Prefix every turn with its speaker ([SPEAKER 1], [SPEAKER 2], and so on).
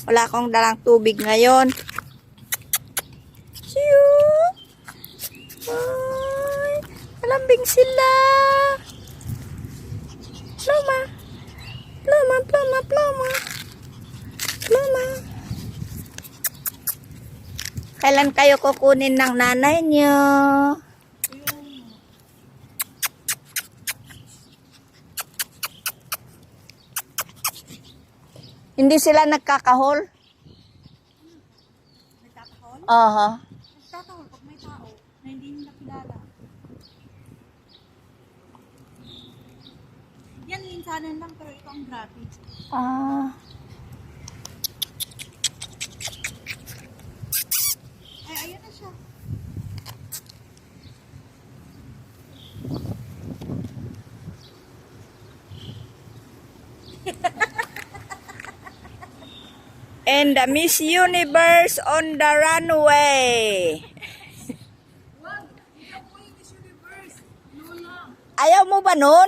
[SPEAKER 1] Wala akong dalang tubig ngayon. Siyo! Ay, malambing sila. Pluma. Pluma, pluma, pluma. Pluma. Kailan kayo kukunin ng nanay niyo? Hindi sila nagkakahol?
[SPEAKER 2] Nagtatahol?
[SPEAKER 1] Aha.
[SPEAKER 2] Nagtatahol pag may tao na hindi nila kilala. Yan, minsanan lang pero ito ang gratis.
[SPEAKER 1] Ah.
[SPEAKER 2] Ay, ayan na siya.
[SPEAKER 1] And the Miss Universe on the runway.
[SPEAKER 2] Wag! Hindi ako yung Miss Universe. Lola.
[SPEAKER 1] Ayaw mo ba nun?